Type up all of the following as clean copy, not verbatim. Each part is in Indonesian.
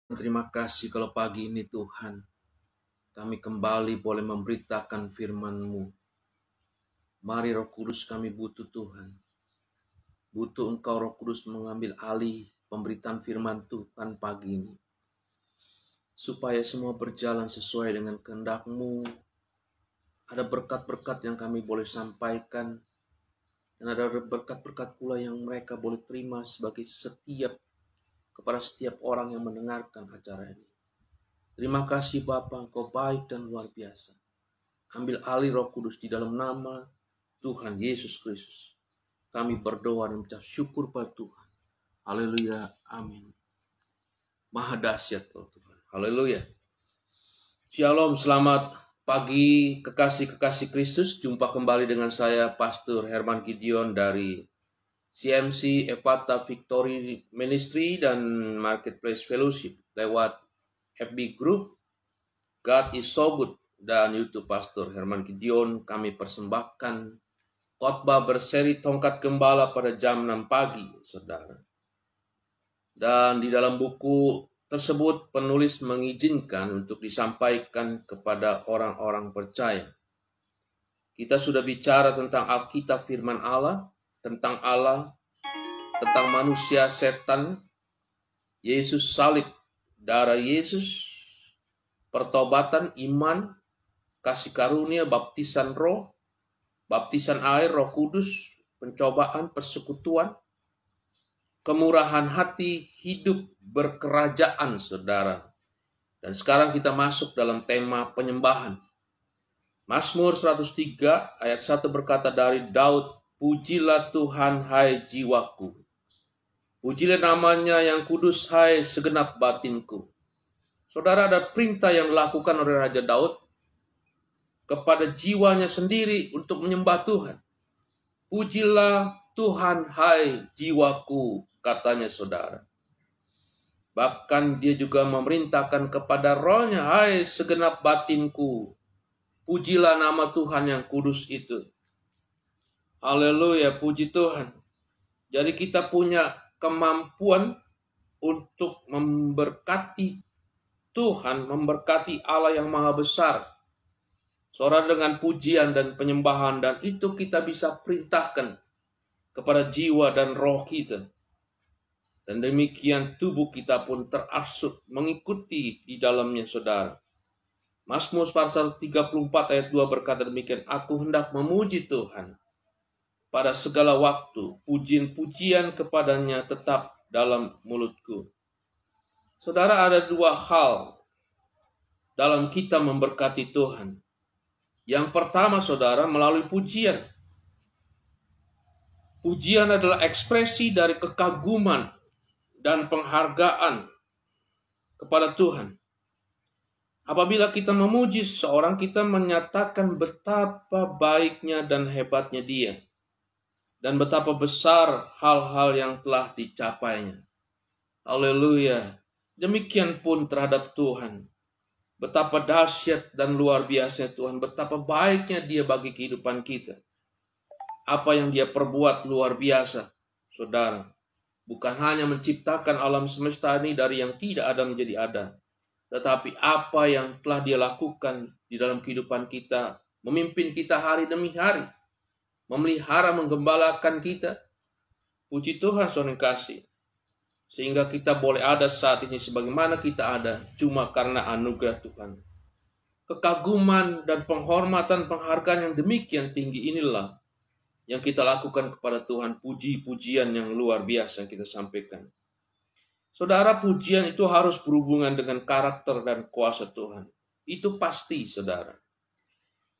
Terima kasih kalau pagi ini Tuhan, kami kembali boleh memberitakan firman-Mu. Mari Roh Kudus, kami butuh Tuhan. Butuh Engkau Roh Kudus mengambil alih pemberitaan firman Tuhan pagi ini. Supaya semua berjalan sesuai dengan kehendak-Mu. Ada berkat-berkat yang kami boleh sampaikan. Dan ada berkat-berkat pula yang mereka boleh terima kepada setiap orang yang mendengarkan acara ini. Terima kasih Bapa, Engkau baik dan luar biasa. Ambil alih Roh Kudus di dalam nama Tuhan Yesus Kristus. Kami berdoa dan mengucap syukur pada Tuhan. Haleluya, amin. Maha dahsyat Tuhan. Haleluya. Shalom, selamat pagi kekasih-kekasih Kristus. Jumpa kembali dengan saya Pastor Herman Gideon dari CMC Ephphatha Victory Ministry dan Marketplace Fellowship lewat FB Group, God is so good, dan YouTube Pastor Herman Gideon. Kami persembahkan khotbah berseri Tongkat Gembala pada jam 6 pagi, saudara. Dan di dalam buku tersebut penulis mengizinkan untuk disampaikan kepada orang-orang percaya. Kita sudah bicara tentang Alkitab firman Allah, tentang manusia, setan, Yesus salib, darah Yesus, pertobatan, iman, kasih karunia, baptisan roh, baptisan air, Roh Kudus, pencobaan, persekutuan, kemurahan hati, hidup berkerajaan, saudara. Dan sekarang kita masuk dalam tema penyembahan. Mazmur 103 ayat 1 berkata dari Daud, "Pujilah Tuhan, hai jiwaku. Pujilah namanya yang kudus, hai segenap batinku." Saudara, ada perintah yang dilakukan oleh Raja Daud kepada jiwanya sendiri untuk menyembah Tuhan. Pujilah Tuhan, hai jiwaku, katanya saudara. Bahkan dia juga memerintahkan kepada rohnya, hai segenap batinku, pujilah nama Tuhan yang kudus itu. Haleluya, puji Tuhan. Jadi kita punya kemampuan untuk memberkati Tuhan, memberkati Allah yang maha besar. Saudara, dengan pujian dan penyembahan, dan itu kita bisa perintahkan kepada jiwa dan roh kita. Dan demikian tubuh kita pun terasuk mengikuti di dalamnya, saudara. Mazmur pasal 34 ayat 2 berkata demikian, "Aku hendak memuji Tuhan pada segala waktu, pujian-pujian kepadanya tetap dalam mulutku." Saudara, ada dua hal dalam kita memberkati Tuhan. Yang pertama, saudara, melalui pujian. Pujian adalah ekspresi dari kekaguman dan penghargaan kepada Tuhan. Apabila kita memuji seseorang, kita menyatakan betapa baiknya dan hebatnya dia, dan betapa besar hal-hal yang telah dicapainya. Haleluya. Demikian pun terhadap Tuhan. Betapa dahsyat dan luar biasa Tuhan, betapa baiknya dia bagi kehidupan kita. Apa yang dia perbuat luar biasa, saudara. Bukan hanya menciptakan alam semesta ini dari yang tidak ada menjadi ada, tetapi apa yang telah dia lakukan di dalam kehidupan kita, memimpin kita hari demi hari, memelihara, menggembalakan kita. Puji Tuhan, saudara kasih. Sehingga kita boleh ada saat ini sebagaimana kita ada, cuma karena anugerah Tuhan. Kekaguman dan penghormatan, penghargaan yang demikian tinggi inilah yang kita lakukan kepada Tuhan, puji-pujian yang luar biasa yang kita sampaikan. Saudara, pujian itu harus berhubungan dengan karakter dan kuasa Tuhan. Itu pasti, saudara.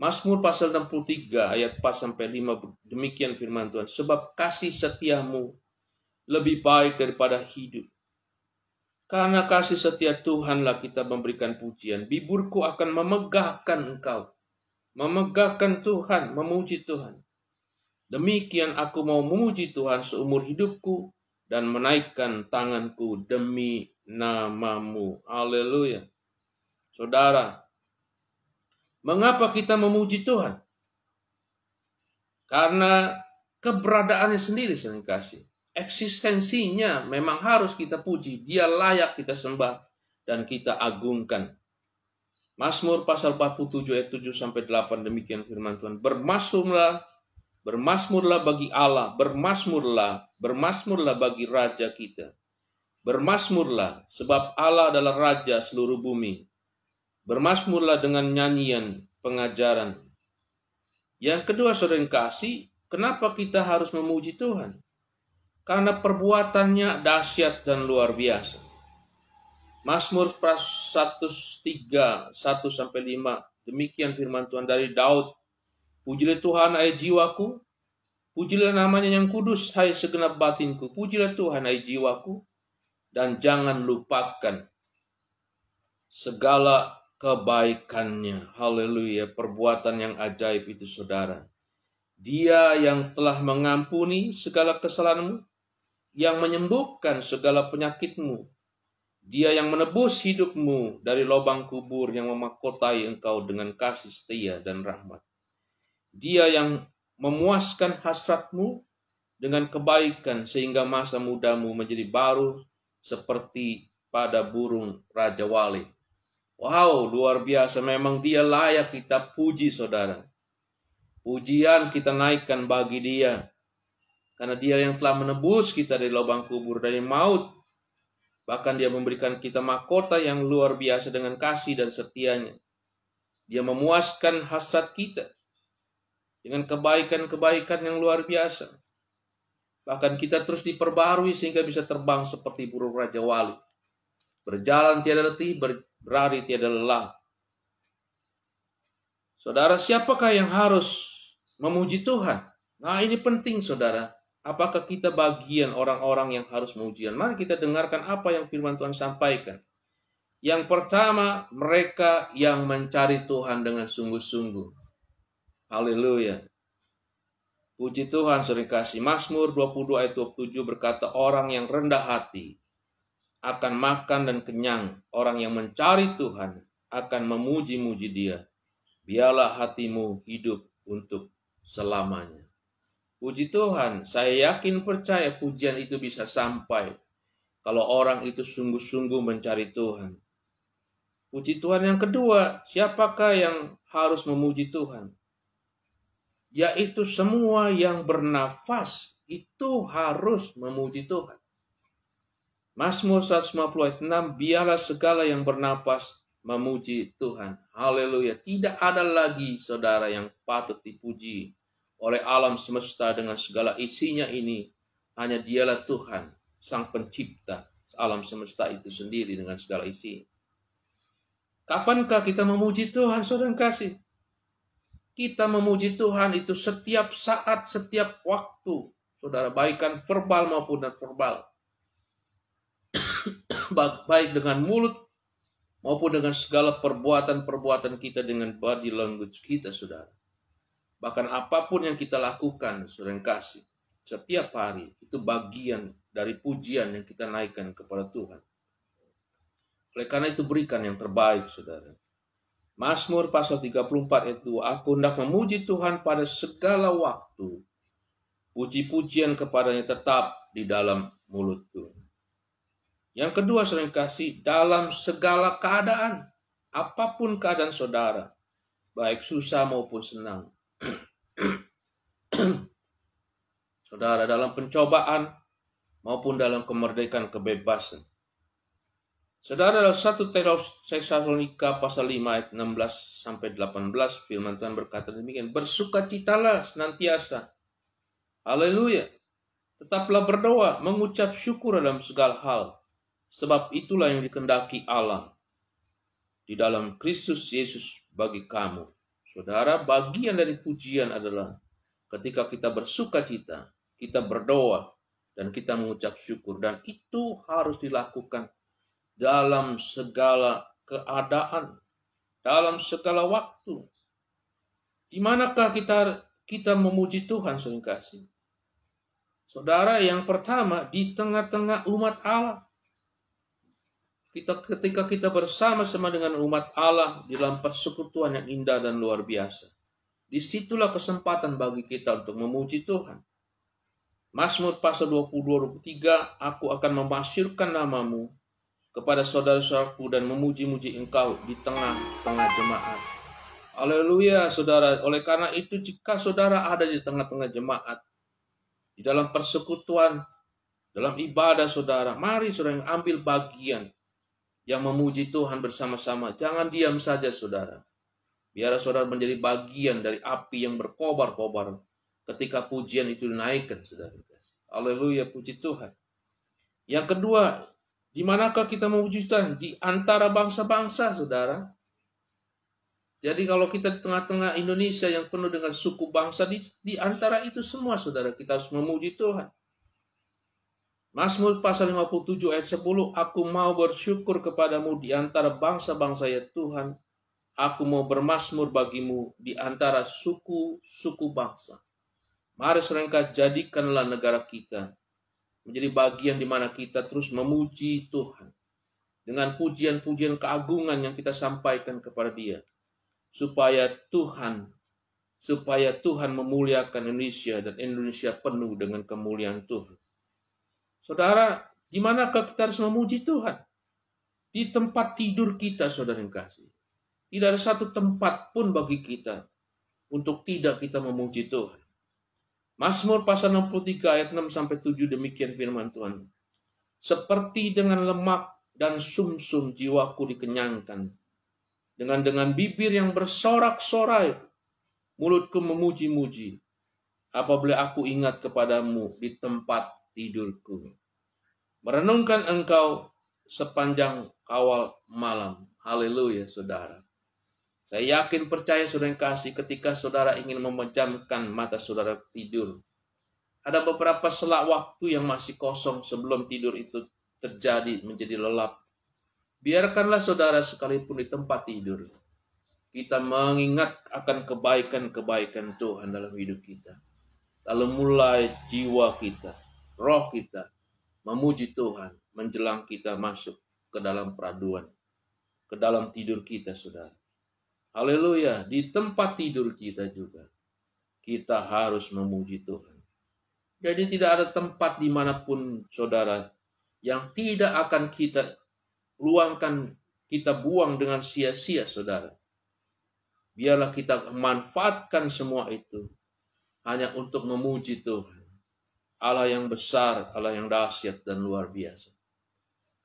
Mazmur pasal 63 ayat 4-5 demikian firman Tuhan, "Sebab kasih setiamu lebih baik daripada hidup. Karena kasih setia Tuhanlah kita memberikan pujian. Bibirku akan memegahkan engkau." Memegahkan Tuhan, memuji Tuhan. "Demikian aku mau memuji Tuhan seumur hidupku dan menaikkan tanganku demi namamu." Haleluya. Saudara, mengapa kita memuji Tuhan? Karena keberadaannya sendiri, saya kasih. Eksistensinya memang harus kita puji. Dia layak kita sembah. dan kita agungkan. Mazmur pasal 47 ayat 7 sampai 8 demikian firman Tuhan. Bermasmurlah, bermasmurlah bagi Allah, bermasmurlah bagi Raja kita. Bermasmurlah sebab Allah adalah Raja seluruh bumi. Bermasmurlah dengan nyanyian pengajaran. Yang kedua, saudara yang kasih, kenapa kita harus memuji Tuhan? Karena perbuatannya dahsyat dan luar biasa. Mazmur 103, 1-5. Demikian firman Tuhan dari Daud. Pujilah Tuhan, hai jiwaku. Pujilah namanya yang kudus, hai segenap batinku. Pujilah Tuhan, hai jiwaku. Dan jangan lupakan segala kebaikannya. Haleluya, perbuatan yang ajaib itu, saudara. Dia yang telah mengampuni segala kesalahanmu, yang menyembuhkan segala penyakitmu. Dia yang menebus hidupmu dari lubang kubur, yang memahkotai engkau dengan kasih setia dan rahmat. Dia yang memuaskan hasratmu dengan kebaikan sehingga masa mudamu menjadi baru seperti pada burung Raja Wali. Wow, luar biasa. Memang dia layak kita puji, saudara. Pujian kita naikkan bagi dia. Karena dia yang telah menebus kita dari lubang kubur, dari maut. Bahkan dia memberikan kita mahkota yang luar biasa dengan kasih dan setianya. Dia memuaskan hasrat kita dengan kebaikan-kebaikan yang luar biasa. Bahkan kita terus diperbarui sehingga bisa terbang seperti burung Raja Wali. Berjalan tiada letih, berlari tiada lelah. Saudara, siapakah yang harus memuji Tuhan? Nah, ini penting, saudara. Apakah kita bagian orang-orang yang harus memujian? Mari kita dengarkan apa yang firman Tuhan sampaikan. Yang pertama, mereka yang mencari Tuhan dengan sungguh-sungguh. Haleluya. Puji Tuhan, saudara kasih. Mazmur 22 ayat 27 berkata, orang yang rendah hati akan makan dan kenyang. Orang yang mencari Tuhan akan memuji-muji dia. Biarlah hatimu hidup untuk selamanya. Puji Tuhan, saya yakin percaya pujian itu bisa sampai kalau orang itu sungguh-sungguh mencari Tuhan. Puji Tuhan yang kedua, siapakah yang harus memuji Tuhan? Yaitu semua yang bernafas itu harus memuji Tuhan. Mazmur 150 ayat 6, biarlah segala yang bernafas memuji Tuhan. Haleluya. Tidak ada lagi, saudara, yang patut dipuji oleh alam semesta dengan segala isinya ini. Hanya dialah Tuhan, sang pencipta alam semesta itu sendiri dengan segala isi. Kapankah kita memuji Tuhan, saudara kasih? Kita memuji Tuhan itu setiap saat, setiap waktu. Saudara, baikkan verbal maupun non verbal. Baik dengan mulut maupun dengan segala perbuatan-perbuatan kita dengan body language kita, saudara. Bahkan apapun yang kita lakukan, saudara yang kasih, setiap hari itu bagian dari pujian yang kita naikkan kepada Tuhan. Oleh karena itu berikan yang terbaik, saudara. Mazmur pasal 34 ayat 2, aku hendak memuji Tuhan pada segala waktu. Puji-pujian kepadanya tetap di dalam mulutku. Yang kedua, saudara yang kasih, dalam segala keadaan, apapun keadaan saudara, baik susah maupun senang. Saudara, dalam pencobaan maupun dalam kemerdekaan kebebasan. Saudara, dalam 1 Tesalonika pasal 5 ayat 16 sampai 18 firman Tuhan berkata demikian, bersukacitalah senantiasa. Haleluya. Tetaplah berdoa, mengucap syukur dalam segala hal, sebab itulah yang dikehendaki Allah di dalam Kristus Yesus bagi kamu. Saudara, bagian dari pujian adalah ketika kita bersukacita, kita berdoa, dan kita mengucap syukur. Dan itu harus dilakukan dalam segala keadaan, dalam segala waktu. Di manakah kita memuji Tuhan, saudara kasih? Saudara, yang pertama, di tengah-tengah umat Allah. Ketika kita bersama-sama dengan umat Allah di dalam persekutuan yang indah dan luar biasa. Disitulah kesempatan bagi kita untuk memuji Tuhan. Mazmur pasal 22-23, aku akan memasyurkan namamu kepada saudara-saudaraku dan memuji-muji Engkau di tengah-tengah jemaat. Haleluya, saudara. Oleh karena itu, jika saudara ada di tengah-tengah jemaat, di dalam persekutuan, dalam ibadah saudara, mari saudara yang ambil bagian yang memuji Tuhan bersama-sama. Jangan diam saja saudara. Biar saudara menjadi bagian dari api yang berkobar-kobar ketika pujian itu dinaikkan, saudara. Haleluya, puji Tuhan. Yang kedua, di manakah kita memuji Tuhan? Di antara bangsa-bangsa, saudara. Jadi kalau kita di tengah-tengah Indonesia yang penuh dengan suku bangsa, di antara itu semua, saudara, kita harus memuji Tuhan. Mazmur pasal 57 ayat 10, aku mau bersyukur kepadamu di antara bangsa-bangsa ya Tuhan. Aku mau bermazmur bagimu di antara suku-suku bangsa. Mari saudara, jadikanlah negara kita menjadi bagian di mana kita terus memuji Tuhan. Dengan pujian-pujian keagungan yang kita sampaikan kepada Dia. Supaya Tuhan memuliakan Indonesia dan Indonesia penuh dengan kemuliaan Tuhan. Saudara, di manakah kita harus memuji Tuhan? Di tempat tidur kita, saudara yang kasih. Tidak ada satu tempat pun bagi kita untuk tidak kita memuji Tuhan. Mazmur pasal 63 ayat 6-7 demikian firman Tuhan. Seperti dengan lemak dan sumsum jiwaku dikenyangkan. Dengan bibir yang bersorak-sorai, mulutku memuji-muji. Apabila aku ingat kepadamu di tempat tidurku. Merenungkan Engkau sepanjang kawal malam. Haleluya, saudara. Saya yakin percaya saudara yang kasih ketika saudara ingin memejamkan mata saudara tidur. Ada beberapa selak waktu yang masih kosong sebelum tidur itu terjadi menjadi lelap. Biarkanlah saudara sekalipun di tempat tidur, kita mengingat akan kebaikan-kebaikan Tuhan dalam hidup kita. Lalu mulai jiwa kita, roh kita, memuji Tuhan menjelang kita masuk ke dalam peraduan, ke dalam tidur kita, saudara. Haleluya, di tempat tidur kita juga, kita harus memuji Tuhan. Jadi tidak ada tempat dimanapun, saudara, yang tidak akan kita luangkan, kita buang dengan sia-sia, saudara. Biarlah kita manfaatkan semua itu hanya untuk memuji Tuhan. Allah yang besar, Allah yang dahsyat dan luar biasa.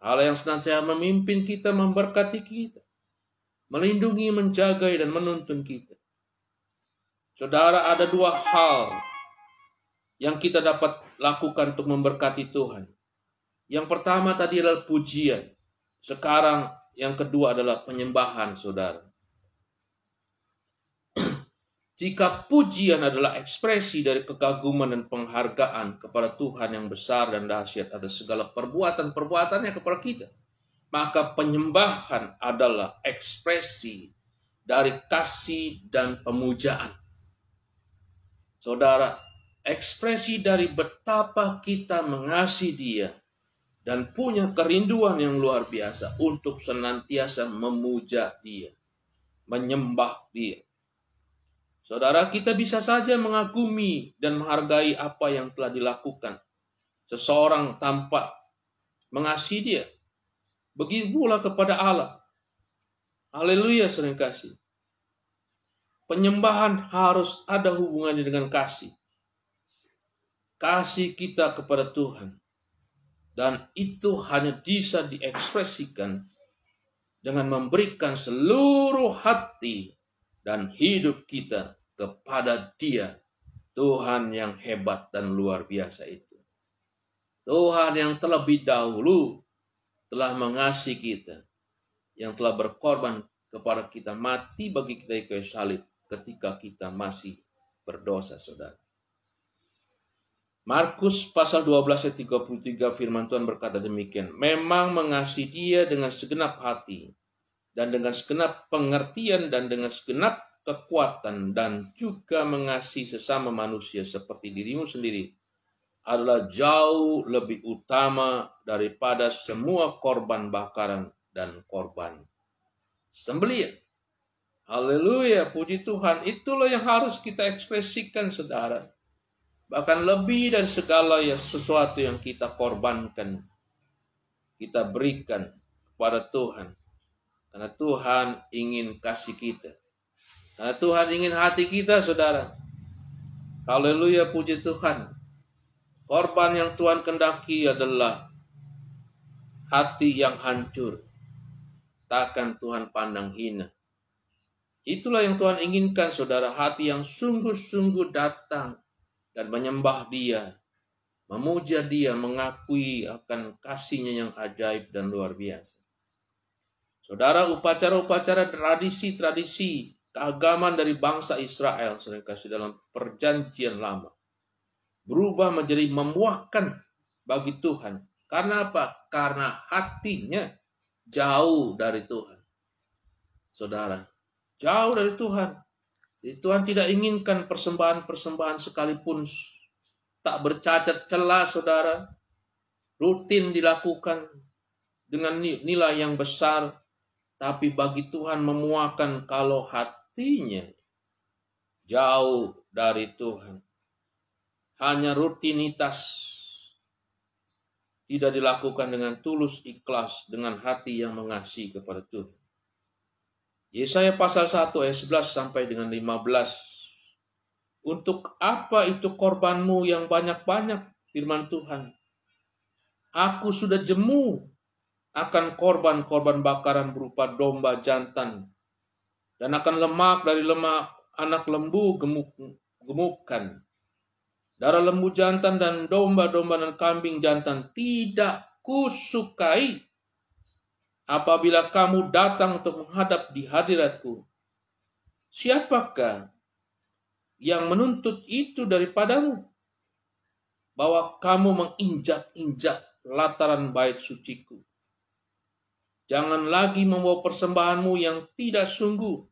Allah yang senantiasa memimpin kita, memberkati kita, melindungi, menjaga, dan menuntun kita. Saudara, ada dua hal yang kita dapat lakukan untuk memberkati Tuhan. Yang pertama tadi adalah pujian. Sekarang yang kedua adalah penyembahan, saudara. Jika pujian adalah ekspresi dari kekaguman dan penghargaan kepada Tuhan yang besar dan dahsyat atas segala perbuatan-perbuatannya kepada kita, maka penyembahan adalah ekspresi dari kasih dan pemujaan. Saudara, ekspresi dari betapa kita mengasihi Dia dan punya kerinduan yang luar biasa untuk senantiasa memuja Dia, menyembah Dia. Saudara, kita bisa saja mengagumi dan menghargai apa yang telah dilakukan seseorang tanpa mengasihi Dia. Begitu pula kepada Allah. Haleluya, saudara kasih. Penyembahan harus ada hubungannya dengan kasih. Kasih kita kepada Tuhan. Dan itu hanya bisa diekspresikan dengan memberikan seluruh hati dan hidup kita kepada Dia, Tuhan yang hebat dan luar biasa itu. Tuhan yang terlebih dahulu telah mengasihi kita, yang telah berkorban kepada kita, mati bagi kita di kayu salib ketika kita masih berdosa, saudara. Markus pasal 12 ayat 33 firman Tuhan berkata demikian. Memang mengasihi Dia dengan segenap hati dan dengan segenap pengertian dan dengan segenap kekuatan dan juga mengasihi sesama manusia seperti dirimu sendiri adalah jauh lebih utama daripada semua korban bakaran dan korban sembelihan. Haleluya, puji Tuhan. Itulah yang harus kita ekspresikan, saudara. Bahkan lebih dari segala sesuatu yang kita korbankan, kita berikan kepada Tuhan. Karena Tuhan ingin kasih kita. Karena Tuhan ingin hati kita, saudara. Haleluya, puji Tuhan. Korban yang Tuhan kendaki adalah hati yang hancur. Takkan Tuhan pandang hina. Itulah yang Tuhan inginkan, saudara. Hati yang sungguh-sungguh datang dan menyembah Dia, memuja Dia, mengakui akan kasih-Nya yang ajaib dan luar biasa. Saudara, upacara-upacara, tradisi-tradisi keagamaan dari bangsa Israel, saudara kasih, dalam perjanjian lama berubah menjadi memuakkan bagi Tuhan. Karena apa? Karena hatinya jauh dari Tuhan. Saudara, jauh dari Tuhan. Jadi Tuhan tidak inginkan persembahan-persembahan sekalipun tak bercacat celah, saudara, rutin dilakukan dengan nilai yang besar. Tapi bagi Tuhan memuakan kalau hatinya jauh dari Tuhan. Hanya rutinitas, tidak dilakukan dengan tulus ikhlas, dengan hati yang mengasihi kepada Tuhan. Yesaya pasal 1 ayat 11 sampai dengan 15. Untuk apa itu korbanmu yang banyak-banyak, firman Tuhan? Aku sudah jemu akan korban-korban bakaran berupa domba jantan, dan akan lemak dari lemak anak lembu gemukan. Darah lembu jantan dan domba-domba dan kambing jantan tidak kusukai apabila kamu datang untuk menghadap di hadiratku. Siapakah yang menuntut itu daripadamu? Bahwa kamu menginjak-injak lataran bait suciku. Jangan lagi membawa persembahanmu yang tidak sungguh,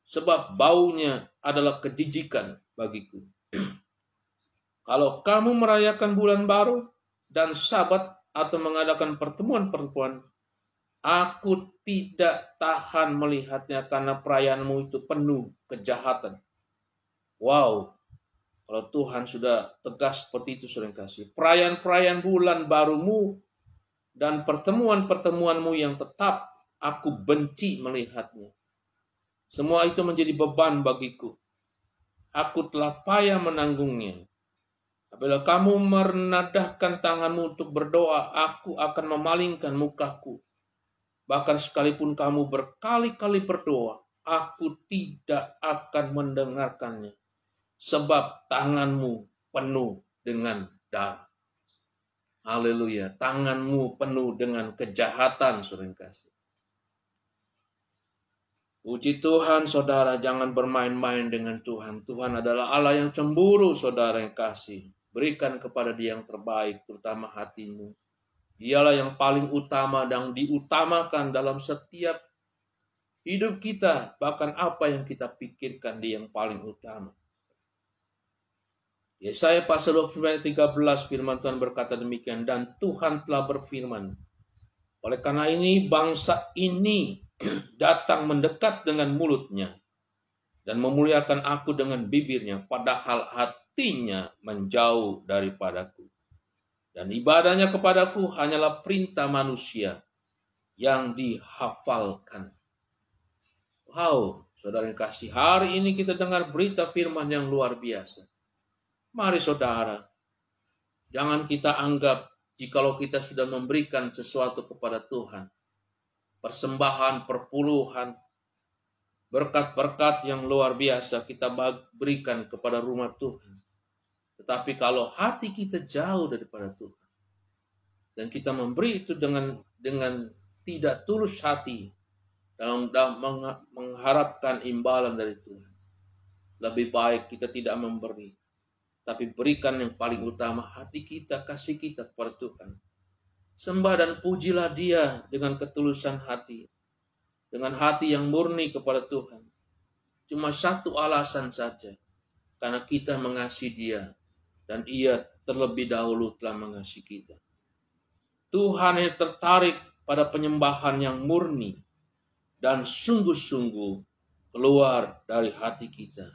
sebab baunya adalah kejijikan bagiku. Kalau kamu merayakan bulan baru dan Sabat atau mengadakan pertemuan-pertemuan, aku tidak tahan melihatnya karena perayaanmu itu penuh kejahatan. Wow, kalau Tuhan sudah tegas seperti itu, saudara kasih. Perayaan-perayaan bulan barumu dan pertemuan-pertemuanmu yang tetap, aku benci melihatnya. Semua itu menjadi beban bagiku. Aku telah payah menanggungnya. Apabila kamu menadahkan tanganmu untuk berdoa, aku akan memalingkan mukaku. Bahkan sekalipun kamu berkali-kali berdoa, aku tidak akan mendengarkannya. Sebab tanganmu penuh dengan darah. Haleluya, tanganmu penuh dengan kejahatan, saudara kasih. Puji Tuhan, saudara, jangan bermain-main dengan Tuhan. Tuhan adalah Allah yang cemburu, saudara yang kasih. Berikan kepada Dia yang terbaik, terutama hatimu. Dialah yang paling utama dan diutamakan dalam setiap hidup kita. Bahkan apa yang kita pikirkan, Dia yang paling utama. Yesaya pasal 29 13 firman Tuhan berkata demikian. Dan Tuhan telah berfirman, oleh karena ini bangsa ini datang mendekat dengan mulutnya dan memuliakan aku dengan bibirnya, padahal hatinya menjauh daripadaku. Dan ibadahnya kepadaku hanyalah perintah manusia yang dihafalkan. Wow, saudara yang kasih, hari ini kita dengar berita firman yang luar biasa. Mari saudara, jangan kita anggap jikalau kita sudah memberikan sesuatu kepada Tuhan, persembahan, perpuluhan, berkat-berkat yang luar biasa kita berikan kepada rumah Tuhan. Tetapi kalau hati kita jauh daripada Tuhan, dan kita memberi itu dengan tidak tulus hati, dalam mengharapkan imbalan dari Tuhan, lebih baik kita tidak memberi, tapi berikan yang paling utama, hati kita, kasih kita kepada Tuhan. Sembah dan pujilah Dia dengan ketulusan hati, dengan hati yang murni kepada Tuhan. Cuma satu alasan saja, karena kita mengasihi Dia dan Ia terlebih dahulu telah mengasihi kita. Tuhan yang tertarik pada penyembahan yang murni dan sungguh-sungguh keluar dari hati kita.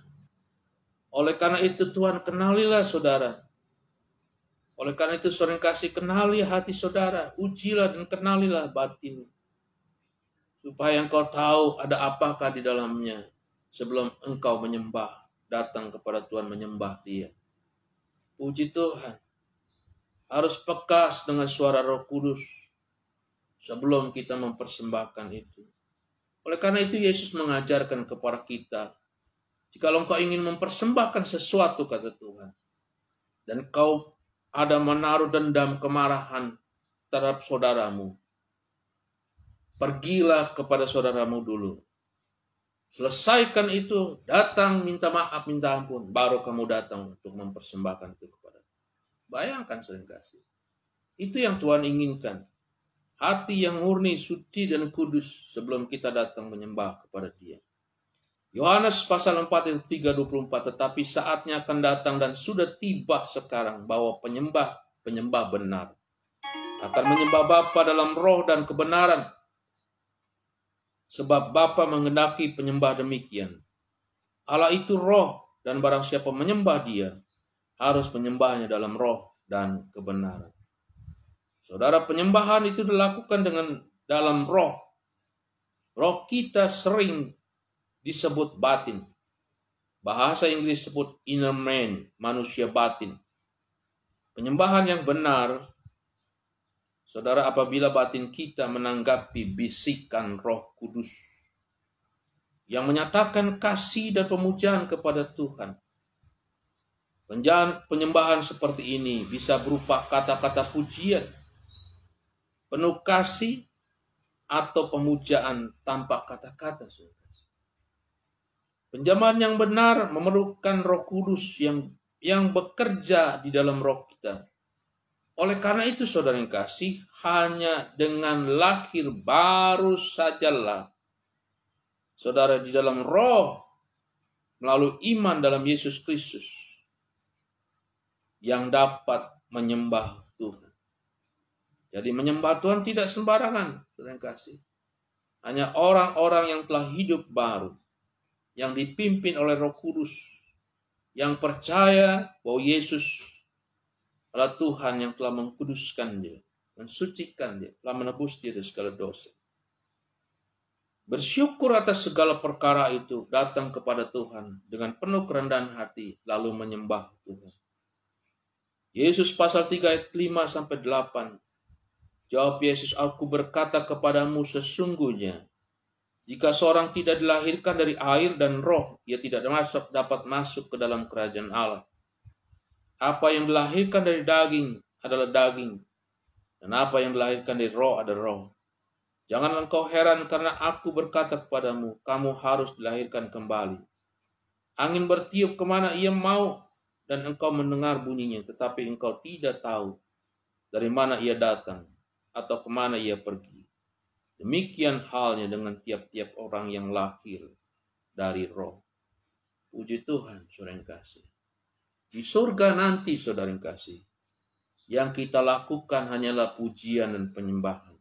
Oleh karena itu Tuhan, kenalilah saudara. Oleh karena itu saudara kasih, kenali hati saudara, ujilah dan kenalilah batin supaya engkau tahu ada apakah di dalamnya sebelum engkau menyembah, datang kepada Tuhan menyembah Dia. Puji Tuhan. Harus peka dengan suara Roh Kudus sebelum kita mempersembahkan itu. Oleh karena itu Yesus mengajarkan kepada kita, jika engkau ingin mempersembahkan sesuatu, kata Tuhan, dan kau ada menaruh dendam kemarahan terhadap saudaramu, pergilah kepada saudaramu dulu. Selesaikan itu, datang minta maaf, minta ampun, baru kamu datang untuk mempersembahkan itu kepada. Bayangkan sering kasih. Itu yang Tuhan inginkan. Hati yang murni, suci dan kudus sebelum kita datang menyembah kepada Dia. Yohanes pasal 4 ayat 3:24, tetapi saatnya akan datang dan sudah tiba sekarang bahwa penyembah benar akan menyembah Bapa dalam roh dan kebenaran. Sebab Bapa menghendaki penyembah demikian. Allah itu roh, dan barang siapa menyembah Dia harus menyembahnya dalam roh dan kebenaran. Saudara, penyembahan itu dilakukan dalam roh. Roh kita sering disebut batin. Bahasa Inggris sebut inner man, manusia batin. Penyembahan yang benar, saudara, apabila batin kita menanggapi bisikan Roh Kudus yang menyatakan kasih dan pemujaan kepada Tuhan. Penyembahan seperti ini bisa berupa kata-kata pujian, penuh kasih, atau pemujaan tanpa kata-kata. Penyembahan yang benar memerlukan Roh Kudus yang bekerja di dalam roh kita. Oleh karena itu, saudara yang kasih, hanya dengan lahir baru sajalah saudara di dalam roh melalui iman dalam Yesus Kristus yang dapat menyembah Tuhan. Jadi menyembah Tuhan tidak sembarangan, saudara yang kasih. Hanya orang-orang yang telah hidup baru, yang dipimpin oleh Roh Kudus, yang percaya bahwa Yesus adalah Tuhan yang telah mengkuduskan dia, mensucikan dia, telah menebus dia dari segala dosa. Bersyukur atas segala perkara itu, datang kepada Tuhan dengan penuh kerendahan hati, lalu menyembah Tuhan. Yesus pasal 3 ayat 5-8. Jawab Yesus, aku berkata kepadamu sesungguhnya, jika seorang tidak dilahirkan dari air dan roh, ia tidak dapat masuk ke dalam kerajaan Allah. Apa yang dilahirkan dari daging adalah daging, dan apa yang dilahirkan dari roh adalah roh. Jangan engkau heran karena aku berkata kepadamu, kamu harus dilahirkan kembali. Angin bertiup kemana ia mau, dan engkau mendengar bunyinya, tetapi engkau tidak tahu dari mana ia datang atau kemana ia pergi. Demikian halnya dengan tiap-tiap orang yang lahir dari roh. Puji Tuhan, saudara yang kasih. Di surga nanti, saudara yang kasih, yang kita lakukan hanyalah pujian dan penyembahan.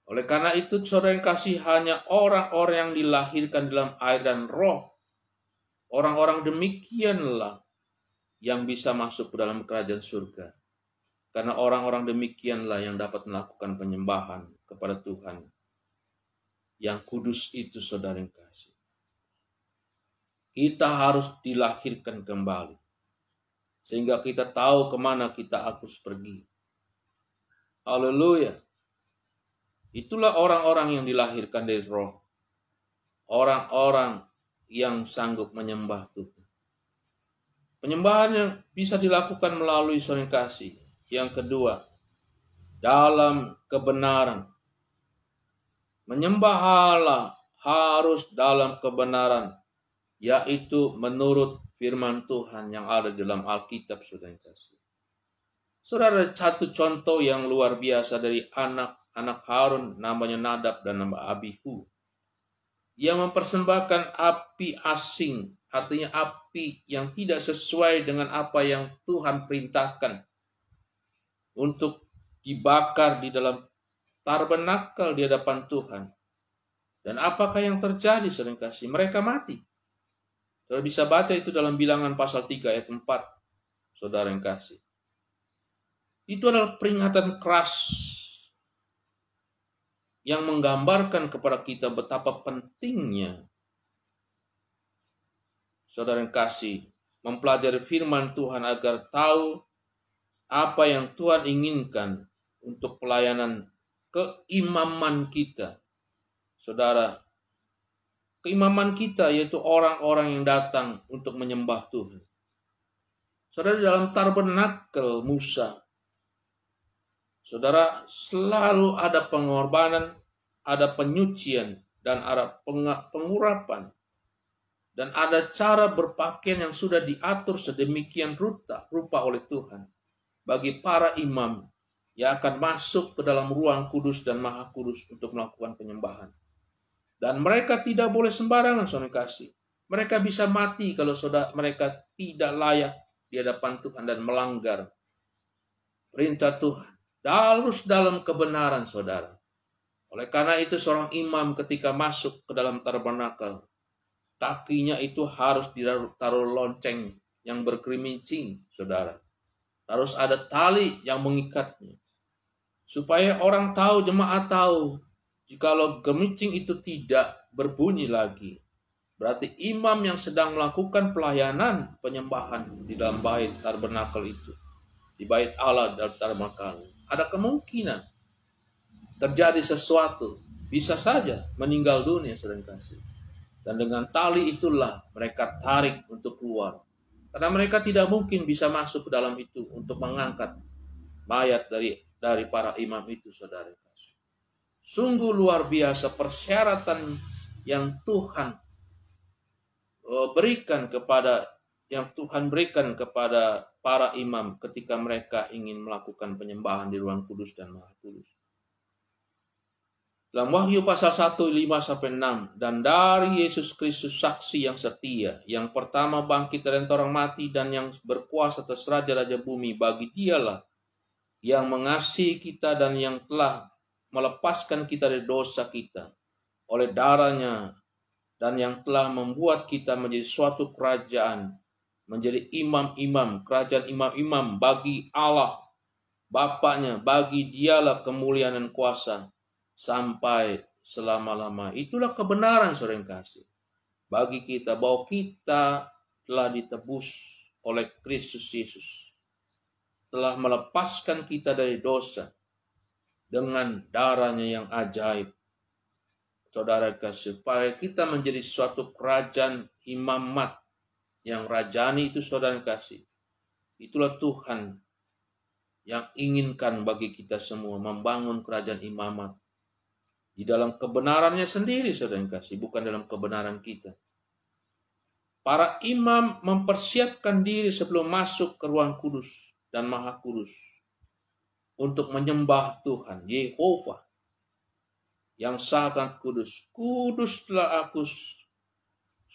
Oleh karena itu, saudara yang kasih, hanya orang-orang yang dilahirkan dalam air dan roh, orang-orang demikianlah yang bisa masuk ke dalam kerajaan surga. Karena orang-orang demikianlah yang dapat melakukan penyembahan kepada Tuhan yang kudus itu, saudara yang kasih. Kita harus dilahirkan kembali, sehingga kita tahu kemana kita harus pergi. Haleluya. Itulah orang-orang yang dilahirkan dari roh. Orang-orang yang sanggup menyembah Tuhan. Penyembahan yang bisa dilakukan melalui saudara kasih. Yang kedua, dalam kebenaran. Menyembah Allah harus dalam kebenaran, yaitu menurut firman Tuhan yang ada dalam Alkitab, saudara kasih. Saudara, satu contoh yang luar biasa dari anak Harun, namanya Nadab dan nama Abihu, yang mempersembahkan api asing, artinya api yang tidak sesuai dengan apa yang Tuhan perintahkan untuk dibakar di dalam tabernakel di hadapan Tuhan. Dan apakah yang terjadi, saudara kasih? Mereka mati. Saudara bisa baca itu dalam Bilangan pasal 3 ayat 4, saudara yang kasih. Itu adalah peringatan keras yang menggambarkan kepada kita betapa pentingnya, saudara yang kasih, mempelajari firman Tuhan agar tahu apa yang Tuhan inginkan untuk pelayanan keimaman kita. Saudara, keimaman kita yaitu orang-orang yang datang untuk menyembah Tuhan. Saudara, dalam tabernakel Musa, saudara, selalu ada pengorbanan, ada penyucian, dan ada pengurapan. Dan ada cara berpakaian yang sudah diatur sedemikian rupa oleh Tuhan bagi para imam yang akan masuk ke dalam ruang kudus dan maha kudus untuk melakukan penyembahan. Dan mereka tidak boleh sembarangan, saudara kasih. Mereka bisa mati kalau saudara mereka tidak layak di hadapan Tuhan dan melanggar perintah Tuhan. Harus dalam kebenaran, saudara. Oleh karena itu seorang imam ketika masuk ke dalam tabernakel, kakinya itu harus ditaruh lonceng yang bergerincing, saudara. Harus ada tali yang mengikatnya. Supaya orang tahu, jemaat tahu, jikalau gerincing itu tidak berbunyi lagi, berarti imam yang sedang melakukan pelayanan penyembahan di dalam bait tabernakel itu, di bait Allah dalam tabernakel, ada kemungkinan terjadi sesuatu, bisa saja meninggal dunia, saudara kasih. Dan dengan tali itulah mereka tarik untuk keluar. Karena mereka tidak mungkin bisa masuk ke dalam itu untuk mengangkat mayat dari para imam itu, saudara kasih. Sungguh luar biasa persyaratan yang Tuhan berikan kepada para imam ketika mereka ingin melakukan penyembahan di ruang kudus dan maha kudus. Dalam Wahyu pasal 1, 5-6, dan dari Yesus Kristus saksi yang setia, yang pertama bangkit dari antara orang mati dan yang berkuasa atas raja-raja bumi, bagi dialah yang mengasihi kita dan yang telah melepaskan kita dari dosa kita oleh darahnya, dan yang telah membuat kita menjadi suatu kerajaan, menjadi imam-imam, kerajaan imam-imam bagi Allah Bapaknya, bagi dialah kemuliaan dan kuasa sampai selama-lama. Itulah kebenaran, saudara yang kasih, bagi kita, bahwa kita telah ditebus oleh Kristus Yesus, telah melepaskan kita dari dosa dengan darahnya yang ajaib. Saudara kasih, supaya kita menjadi suatu kerajaan imamat yang rajani itu, saudara kasih. Itulah Tuhan yang inginkan bagi kita semua, membangun kerajaan imamat di dalam kebenarannya sendiri, saudara yang kasih, bukan dalam kebenaran kita. Para imam mempersiapkan diri sebelum masuk ke ruang kudus dan maha kudus untuk menyembah Tuhan Yehova yang sangat kudus. Kuduslah aku,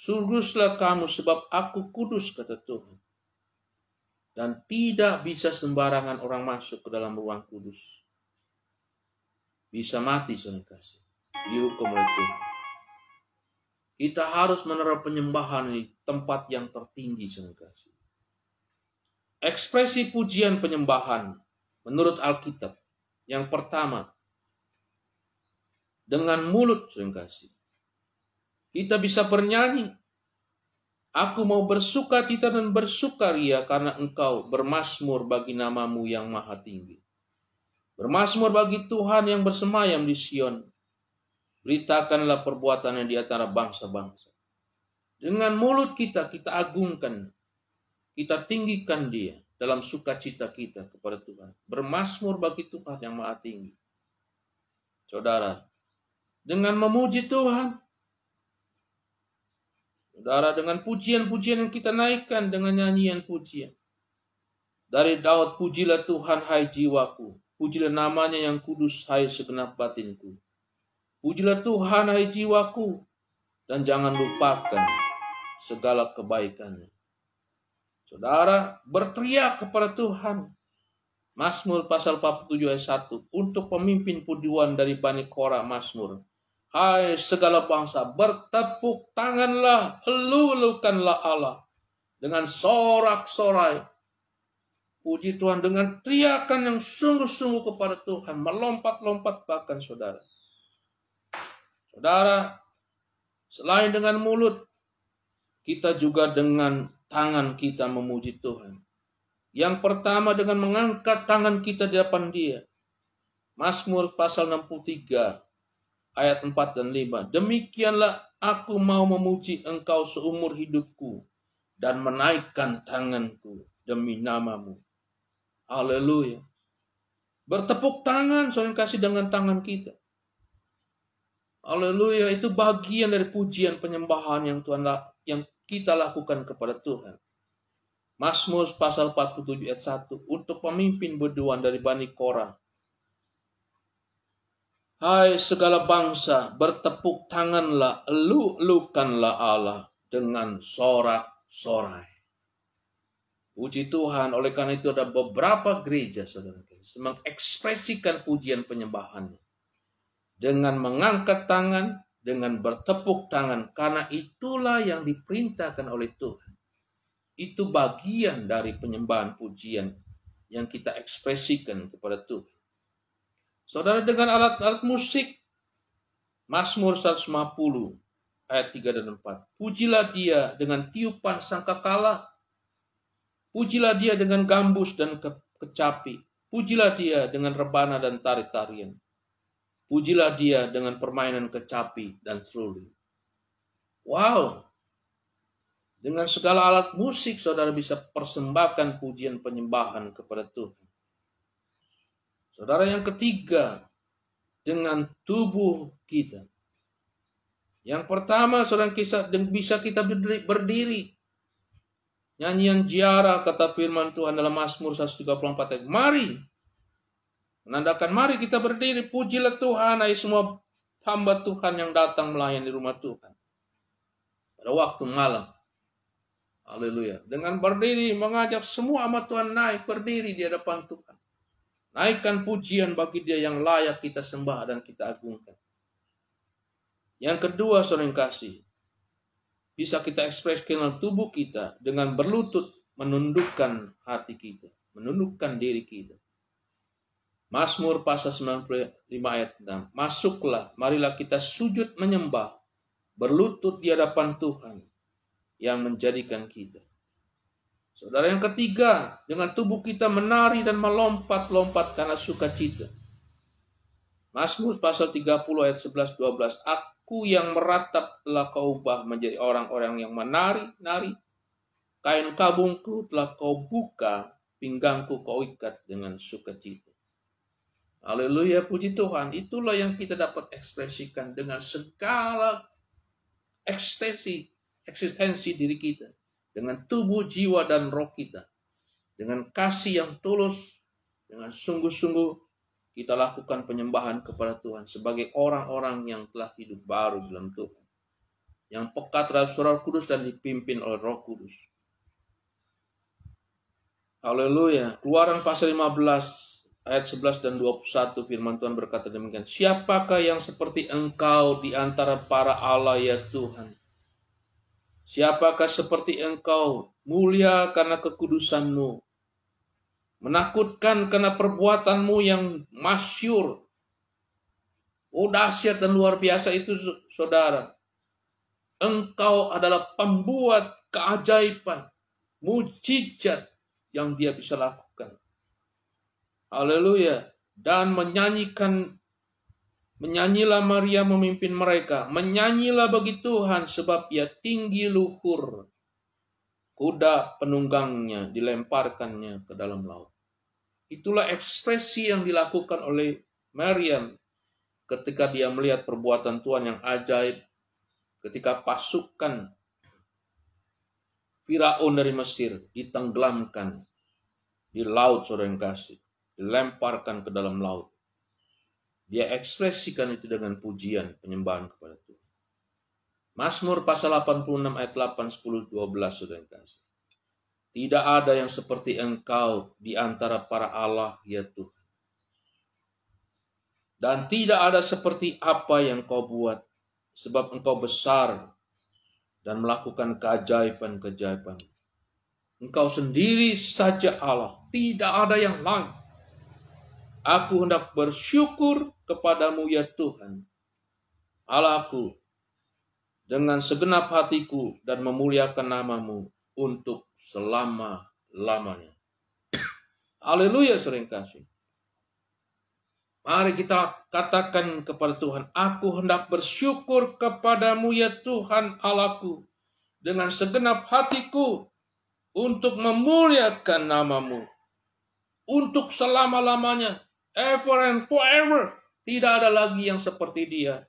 kuduslah kamu, sebab aku kudus, kata Tuhan. Dan tidak bisa sembarangan orang masuk ke dalam ruang kudus. Bisa mati, saudara kasih, dihukum oleh Tuhan. Kita harus menaruh penyembahan di tempat yang tertinggi, saudara kasih. Ekspresi pujian penyembahan menurut Alkitab, yang pertama, dengan mulut, saudara kasih. Kita bisa bernyanyi, aku mau bersukacita dan bersukaria karena engkau bermazmur bagi namamu yang maha tinggi. Bermazmur bagi Tuhan yang bersemayam di Sion. Beritakanlah perbuatannya di antara bangsa-bangsa. Dengan mulut kita agungkan, kita tinggikan dia dalam sukacita kita kepada Tuhan. Bermazmur bagi Tuhan yang maha tinggi. Saudara, dengan memuji Tuhan, saudara, dengan pujian-pujian yang kita naikkan dengan nyanyian pujian. Dari Daud, pujilah Tuhan hai jiwaku. Pujilah namanya yang kudus hai segenap batinku. Pujilah Tuhan hai jiwaku, dan jangan lupakan segala kebaikannya. Saudara, berteriak kepada Tuhan. Mazmur pasal 47 ayat 1. Untuk pemimpin pujian dari Bani Korah, Mazmur. Hai segala bangsa, bertepuk tanganlah, elu-elukanlah Allah dengan sorak-sorai. Puji Tuhan dengan teriakan yang sungguh-sungguh kepada Tuhan, melompat-lompat bahkan, saudara. Saudara, selain dengan mulut, kita juga dengan tangan kita memuji Tuhan. Yang pertama dengan mengangkat tangan kita di depan Dia. Mazmur pasal 63 ayat 4 dan 5. Demikianlah aku mau memuji Engkau seumur hidupku dan menaikkan tanganku demi nama-Mu. Haleluya. Bertepuk tangan, saudara kasih, dengan tangan kita. Haleluya, itu bagian dari pujian penyembahan yang kita lakukan kepada Tuhan. Mazmur pasal 47 ayat 1. Untuk pemimpin berduaan dari Bani Korah. Hai segala bangsa, bertepuk tanganlah, elu-elukanlah Allah dengan sorak-sorai. Puji Tuhan, oleh karena itu ada beberapa gereja, saudara, mengekspresikan pujian penyembahannya. Dengan mengangkat tangan, dengan bertepuk tangan, karena itulah yang diperintahkan oleh Tuhan. Itu bagian dari penyembahan pujian yang kita ekspresikan kepada Tuhan. Saudara, dengan alat-alat musik, Mazmur 150 ayat 3 dan 4. Pujilah Dia dengan tiupan sangkakala. Pujilah Dia dengan gambus dan kecapi. Pujilah Dia dengan rebana dan tari-tarian. Pujilah Dia dengan permainan kecapi dan seruling. Wow. Dengan segala alat musik, saudara bisa persembahkan pujian penyembahan kepada Tuhan. Saudara, yang ketiga, dengan tubuh kita. Yang pertama, saudara, bisa kita berdiri. Nyanyian ziarah, kata firman Tuhan dalam Mazmur 134 ayat. Mari, menandakan mari kita berdiri, pujilah Tuhan, hai semua hamba Tuhan yang datang melayani rumah Tuhan. Pada waktu malam. Haleluya. Dengan berdiri, mengajak semua hamba Tuhan naik, berdiri di hadapan Tuhan. Naikkan pujian bagi Dia yang layak kita sembah dan kita agungkan. Yang kedua, saudara yang kasih, bisa kita ekspresikan tubuh kita dengan berlutut, menundukkan hati kita, menundukkan diri kita. Mazmur pasal 95 ayat 6. Masuklah, marilah kita sujud menyembah, berlutut di hadapan Tuhan yang menjadikan kita. Saudara, yang ketiga, dengan tubuh kita menari dan melompat-lompat karena sukacita. Mazmur pasal 30 ayat 11-12. Aku yang meratap telah kau ubah menjadi orang-orang yang menari-nari. Kain kabungku telah kau buka, pinggangku kau ikat dengan sukacita. Haleluya, puji Tuhan. Itulah yang kita dapat ekspresikan dengan segala eksistensi diri kita. Dengan tubuh, jiwa, dan roh kita. Dengan kasih yang tulus, dengan sungguh-sungguh kita lakukan penyembahan kepada Tuhan sebagai orang-orang yang telah hidup baru dalam Tuhan. Yang pekat terhadap Roh Kudus dan dipimpin oleh Roh Kudus. Haleluya. Keluaran pasal 15 ayat 11 dan 21 firman Tuhan berkata demikian. Siapakah yang seperti Engkau di antara para Allah ya Tuhan? Siapakah seperti Engkau, mulia karena kekudusan-Mu, menakutkan karena perbuatan-Mu yang masyhur. Oh, dahsyat dan luar biasa itu, saudara. Engkau adalah pembuat keajaiban, mujizat yang Dia bisa lakukan. Haleluya. Dan menyanyilah Maria memimpin mereka. Menyanyilah bagi Tuhan sebab Ia tinggi luhur. Kuda penunggangnya dilemparkannya ke dalam laut. Itulah ekspresi yang dilakukan oleh Maryam ketika dia melihat perbuatan Tuhan yang ajaib. Ketika pasukan Firaun dari Mesir ditenggelamkan di laut, saudara yang kasih. Dilemparkan ke dalam laut. Dia ekspresikan itu dengan pujian penyembahan kepada Tuhan. Mazmur pasal 86 ayat 8, 10, 12 saudara yang kasih. Tidak ada yang seperti Engkau di antara para Allah ya Tuhan. Dan tidak ada seperti apa yang Kau buat. Sebab Engkau besar dan melakukan keajaiban-keajaiban. Engkau sendiri saja Allah. Tidak ada yang lain. Aku hendak bersyukur kepadamu ya Tuhan. Allahku, dengan segenap hatiku dan memuliakan nama-Mu untuk selama-lamanya. Haleluya, sering kasih. Mari kita katakan kepada Tuhan, aku hendak bersyukur kepadamu ya Tuhan Allahku, dengan segenap hatiku untuk memuliakan nama-Mu, untuk selama-lamanya, ever and forever. Tidak ada lagi yang seperti Dia,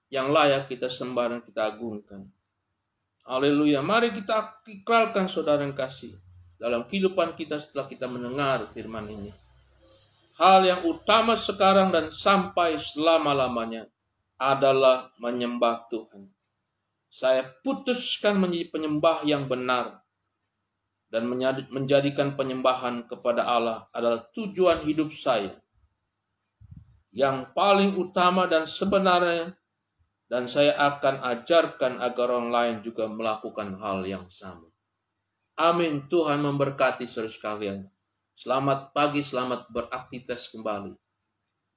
yang layak kita sembah dan kita agungkan. Haleluya. Mari kita ikrarkan saudara yang kasih dalam kehidupan kita setelah kita mendengar firman ini. Hal yang utama sekarang dan sampai selama-lamanya adalah menyembah Tuhan. Saya putuskan menjadi penyembah yang benar, dan menjadikan penyembahan kepada Allah adalah tujuan hidup saya yang paling utama dan sebenarnya, dan saya akan ajarkan agar orang lain juga melakukan hal yang sama. Amin. Tuhan memberkati saudara sekalian. Selamat pagi, selamat beraktivitas kembali.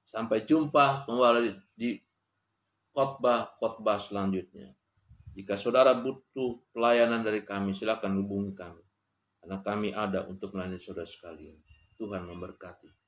Sampai jumpa kembali di khotbah selanjutnya. Jika saudara butuh pelayanan dari kami, silakan hubungi kami. Karena kami ada untuk melayani saudara sekalian. Tuhan memberkati.